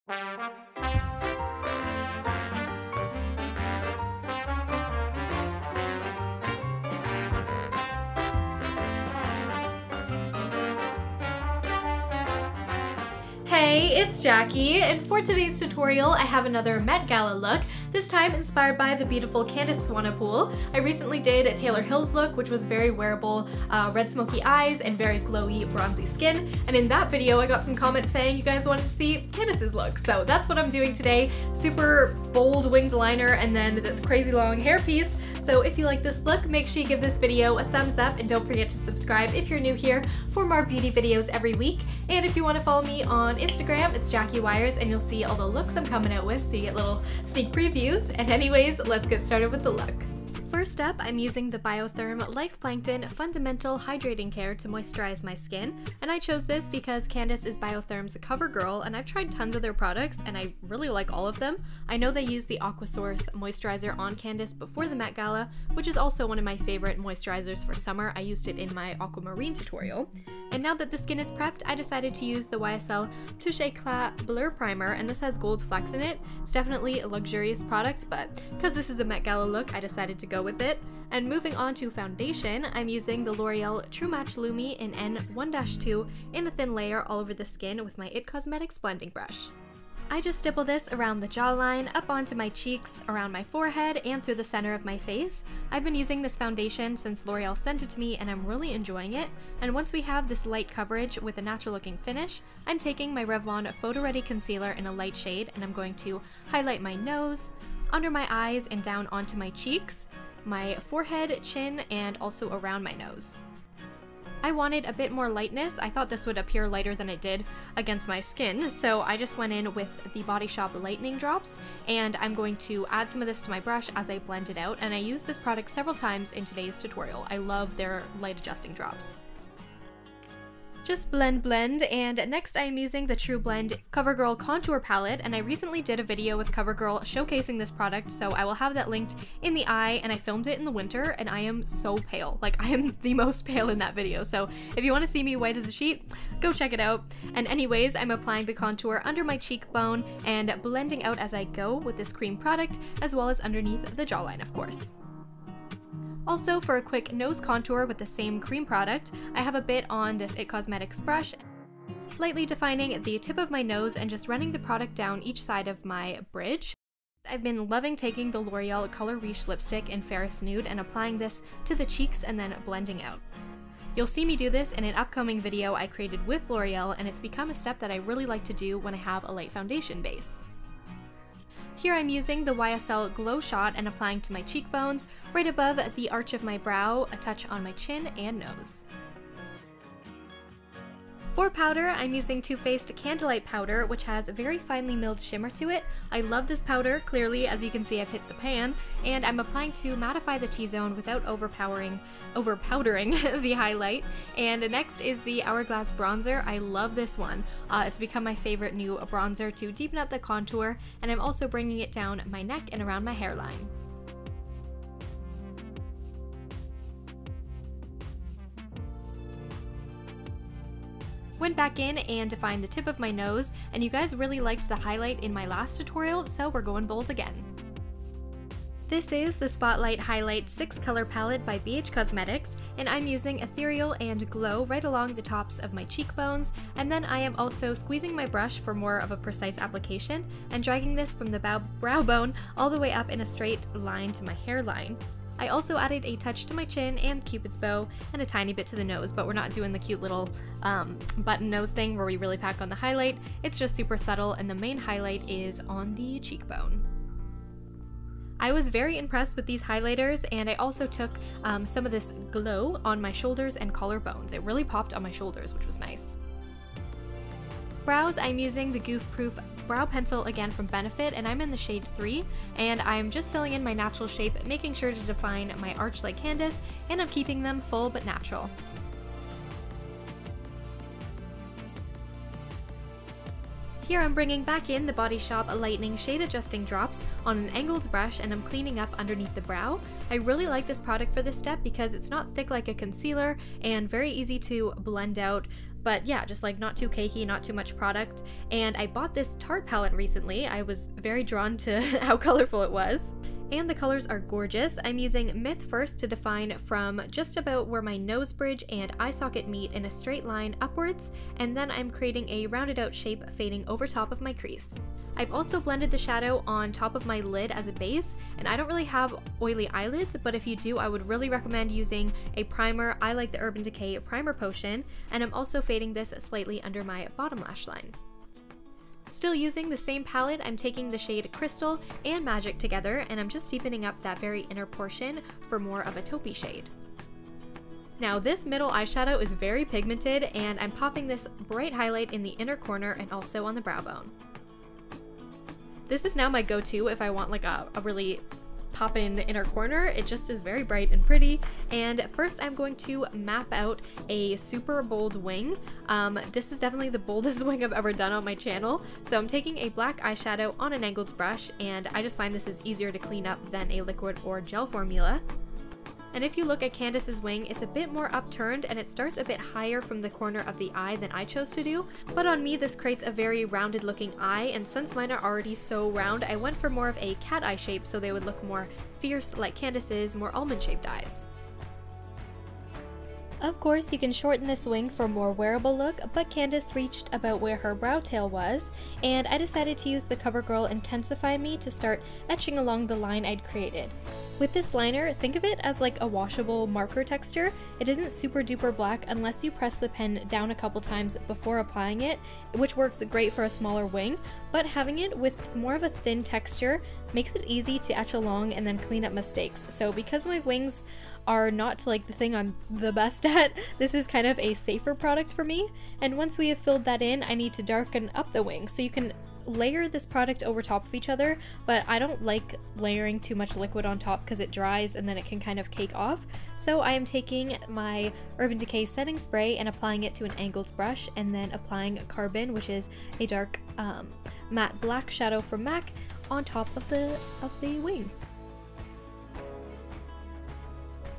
Hey, it's Jackie, and for today's tutorial I have another Met Gala look, this time inspired by the beautiful Candice Swanepoel. I recently did a Taylor Hills look, which was very wearable, red smoky eyes and very glowy bronzy skin, and in that video I got some comments saying you guys wanted to see Candice's look, so that's what I'm doing today. Super bold winged liner and then this crazy long hairpiece. So if you like this look, make sure you give this video a thumbs up and don't forget to subscribe if you're new here for more beauty videos every week. And if you want to follow me on Instagram, it's Jackie Wires, and you'll see all the looks I'm coming out with, so you get little sneak previews. And anyways, let's get started with the look. First up, I'm using the Biotherm Life Plankton Fundamental Hydrating Care to moisturize my skin, and I chose this because Candice is Biotherm's CoverGirl, and I've tried tons of their products and I really like all of them. I know they used the Aquasource moisturizer on Candice before the Met Gala, which is also one of my favorite moisturizers for summer. I used it in my Aquamarine tutorial. And now that the skin is prepped, I decided to use the YSL Touche Eclat Blur Primer, and this has gold flecks in it. It's definitely a luxurious product, but because this is a Met Gala look, I decided to go with it. And moving on to foundation, I'm using the L'Oreal True Match Lumi in N1-2 in a thin layer all over the skin with my IT Cosmetics blending brush. I just stipple this around the jawline, up onto my cheeks, around my forehead, and through the center of my face. I've been using this foundation since L'Oreal sent it to me and I'm really enjoying it. And once we have this light coverage with a natural looking finish, I'm taking my Revlon PhotoReady concealer in a light shade and I'm going to highlight my nose, under my eyes, and down onto my cheeks, my forehead, chin, and also around my nose. I wanted a bit more lightness. I thought this would appear lighter than it did against my skin, so I just went in with the Body Shop Lightening drops, and I'm going to add some of this to my brush as I blend it out, and I used this product several times in today's tutorial. I love their light adjusting drops. Just blend, and next I am using the TruBlend CoverGirl Contour Palette, and I recently did a video with CoverGirl showcasing this product, so I will have that linked in the eye, and I filmed it in the winter, and I am so pale. Like, I am the most pale in that video, so if you want to see me white as a sheet, go check it out. And anyways, I'm applying the contour under my cheekbone and blending out as I go with this cream product, as well as underneath the jawline, of course. Also, for a quick nose contour with the same cream product, I have a bit on this IT Cosmetics brush, lightly defining the tip of my nose and just running the product down each side of my bridge. I've been loving taking the L'Oreal Color Riche lipstick in Fairest Nude and applying this to the cheeks and then blending out. You'll see me do this in an upcoming video I created with L'Oreal, and it's become a step that I really like to do when I have a light foundation base. Here I'm using the YSL Glow Shot and applying to my cheekbones, right above the arch of my brow, a touch on my chin and nose. For powder, I'm using Too Faced Candlelight powder, which has a very finely milled shimmer to it. I love this powder. Clearly, as you can see, I've hit the pan, and I'm applying to mattify the T-zone without overpowdering the highlight. And next is the Hourglass bronzer. I love this one. It's become my favorite new bronzer to deepen up the contour, and I'm also bringing it down my neck and around my hairline. Went back in and defined the tip of my nose, and you guys really liked the highlight in my last tutorial, so we're going bold again. This is the Spotlight Highlight 6 Color Palette by BH Cosmetics, and I'm using Ethereal and Glow right along the tops of my cheekbones, and then I am also squeezing my brush for more of a precise application, and dragging this from the brow bone all the way up in a straight line to my hairline. I also added a touch to my chin and Cupid's bow and a tiny bit to the nose, but we're not doing the cute little button nose thing where we really pack on the highlight. It's just super subtle, and the main highlight is on the cheekbone. I was very impressed with these highlighters, and I also took some of this glow on my shoulders and collarbones. It really popped on my shoulders, which was nice. Brows, I'm using the Goof Proof brow pencil again from Benefit, and I'm in the shade 3, and I'm just filling in my natural shape, making sure to define my arch like Candice, and I'm keeping them full but natural. Here I'm bringing back in the Body Shop Lightening Shade Adjusting Drops on an angled brush, and I'm cleaning up underneath the brow. I really like this product for this step because it's not thick like a concealer and very easy to blend out but yeah, just like not too cakey, not too much product. And I bought this Tarte palette recently. I was very drawn to how colorful it was. And the colors are gorgeous. I'm using Myth First to define from just about where my nose bridge and eye socket meet in a straight line upwards, and then I'm creating a rounded out shape fading over top of my crease. I've also blended the shadow on top of my lid as a base, and I don't really have oily eyelids, but if you do, I would really recommend using a primer. I like the Urban Decay Primer Potion, and I'm also fading this slightly under my bottom lash line. Still using the same palette, I'm taking the shade Crystal and Magic together, and I'm just deepening up that very inner portion for more of a taupey shade. Now this middle eyeshadow is very pigmented, and I'm popping this bright highlight in the inner corner and also on the brow bone. This is now my go-to if I want like a really pop in inner corner. It just is very bright and pretty. And first I'm going to map out a super bold wing. This is definitely the boldest wing I've ever done on my channel. So I'm taking a black eyeshadow on an angled brush, and I just find this is easier to clean up than a liquid or gel formula. And if you look at Candice's wing, it's a bit more upturned and it starts a bit higher from the corner of the eye than I chose to do. But on me, this creates a very rounded looking eye, and since mine are already so round, I went for more of a cat eye shape so they would look more fierce like Candice's more almond shaped eyes. Of course, you can shorten this wing for a more wearable look, but Candice reached about where her brow tail was, and I decided to use the CoverGirl Intensify Me to start etching along the line I'd created. With this liner, think of it as like a washable marker texture. It isn't super duper black unless you press the pen down a couple times before applying it, which works great for a smaller wing, but having it with more of a thin texture makes it easy to etch along and then clean up mistakes. So because my wings are not like the thing I'm the best at, this is kind of a safer product for me. And once we have filled that in, I need to darken up the wing. So you can layer this product over top of each other, but I don't like layering too much liquid on top because it dries and then it can kind of cake off. So I am taking my Urban Decay setting spray and applying it to an angled brush, and then applying Carbon, which is a dark matte black shadow from MAC, on top of the wing.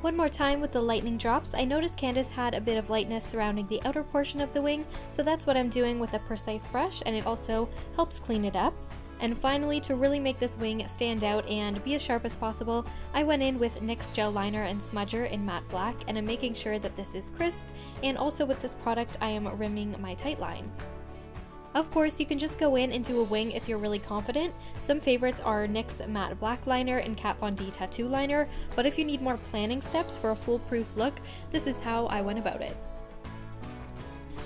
One more time with the lightning drops. I noticed Candice had a bit of lightness surrounding the outer portion of the wing, so that's what I'm doing with a precise brush, and it also helps clean it up. And finally, to really make this wing stand out and be as sharp as possible, I went in with NYX Gel Liner and Smudger in matte black, and I'm making sure that this is crisp, and also with this product I am rimming my tight line. Of course, you can just go in and do a wing if you're really confident. Some favorites are NYX Matte Black Liner and Kat Von D Tattoo Liner, but if you need more planning steps for a foolproof look, this is how I went about it.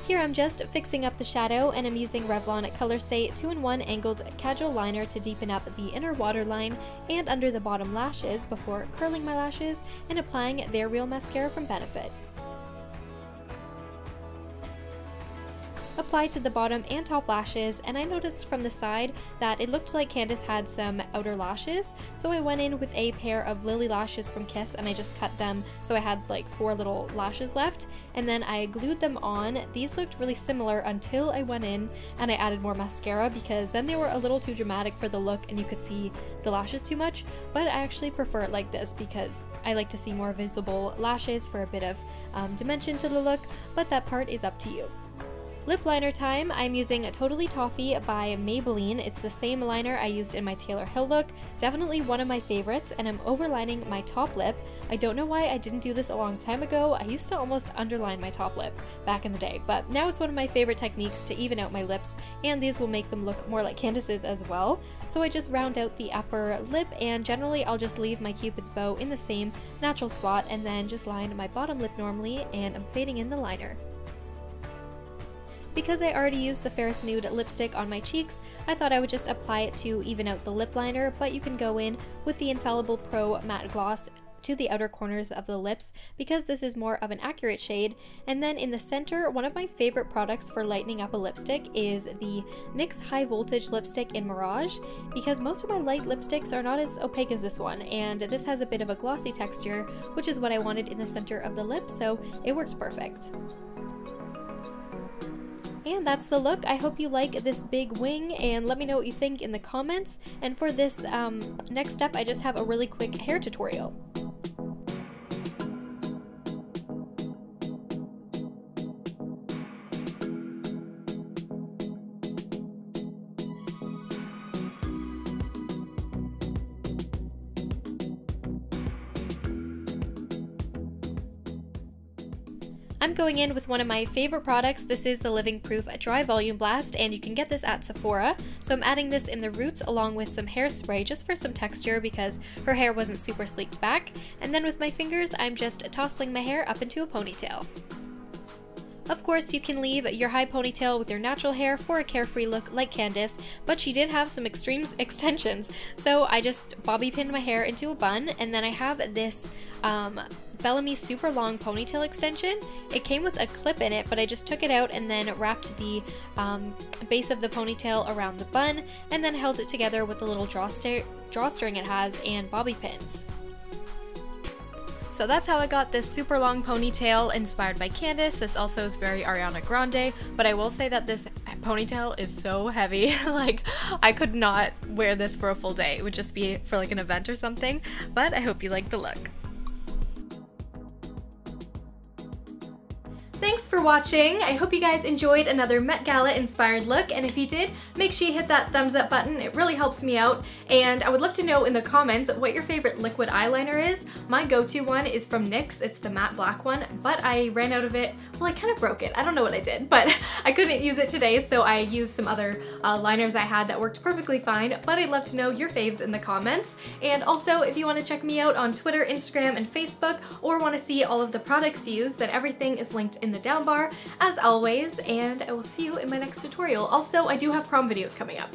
Here I'm just fixing up the shadow, and I'm using Revlon Color Stay 2-in-1 Angled Kajal Liner to deepen up the inner waterline and under the bottom lashes before curling my lashes and applying their Real Mascara from Benefit. Apply to the bottom and top lashes, and I noticed from the side that it looked like Candice had some outer lashes, so I went in with a pair of Lily lashes from Kiss and I just cut them so I had like 4 little lashes left, and then I glued them on. These looked really similar until I went in and I added more mascara, because then they were a little too dramatic for the look and you could see the lashes too much, but I actually prefer it like this because I like to see more visible lashes for a bit of dimension to the look, but that part is up to you. Lip liner time. I'm using Totally Toffee by Maybelline. It's the same liner I used in my Taylor Hill look. Definitely one of my favorites, and I'm overlining my top lip. I don't know why I didn't do this a long time ago. I used to almost underline my top lip back in the day, but now it's one of my favorite techniques to even out my lips, and these will make them look more like Candice's as well. So I just round out the upper lip, and generally I'll just leave my Cupid's bow in the same natural spot and then just line my bottom lip normally, and I'm fading in the liner. Because I already used the Fairest Nude lipstick on my cheeks, I thought I would just apply it to even out the lip liner, but you can go in with the Infallible Pro Matte Gloss to the outer corners of the lips because this is more of an accurate shade. And then in the center, one of my favorite products for lightening up a lipstick is the NYX High Voltage lipstick in Mirage, because most of my light lipsticks are not as opaque as this one, and this has a bit of a glossy texture, which is what I wanted in the center of the lip, so it works perfect. And that's the look. I hope you like this big wing, and let me know what you think in the comments. And for this next step, I just have a really quick hair tutorial. I'm going in with one of my favorite products. This is the Living Proof Dry Volume Blast, and you can get this at Sephora. So I'm adding this in the roots along with some hairspray just for some texture because her hair wasn't super sleeked back. And then with my fingers, I'm just tossing my hair up into a ponytail. Of course, you can leave your high ponytail with your natural hair for a carefree look like Candice, but she did have some extreme extensions. So I just bobby pinned my hair into a bun, and then I have this Bellamy super long ponytail extension. It came with a clip in it, but I just took it out and then wrapped the base of the ponytail around the bun, and then held it together with the little drawstring it has and bobby pins. So that's how I got this super long ponytail inspired by Candice. This also is very Ariana Grande, but I will say that this ponytail is so heavy. Like, I could not wear this for a full day. It would just be for like an event or something, but I hope you like the look. Thanks for watching. I hope you guys enjoyed another Met Gala inspired look, and if you did, make sure you hit that thumbs up button. It really helps me out, and I would love to know in the comments what your favorite liquid eyeliner is. My go-to one is from NYX. It's the matte black one, but I ran out of it. Well, I kind of broke it. I don't know what I did, but I couldn't use it today, so I used some other liners I had that worked perfectly fine, but I'd love to know your faves in the comments. And also, if you want to check me out on Twitter, Instagram, and Facebook, or want to see all of the products used, then everything is linked in the down bar as always, and I will see you in my next tutorial. Also, I do have prom videos coming up.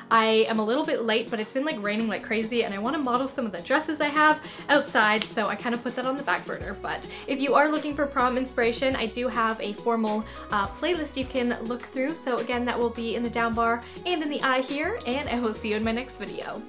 I am a little bit late, but it's been like raining like crazy, and I want to model some of the dresses I have outside, so I kind of put that on the back burner. But if you are looking for prom inspiration, I do have a formal playlist you can look through. So again, that will be in the down bar and in the eye here, and I will see you in my next video.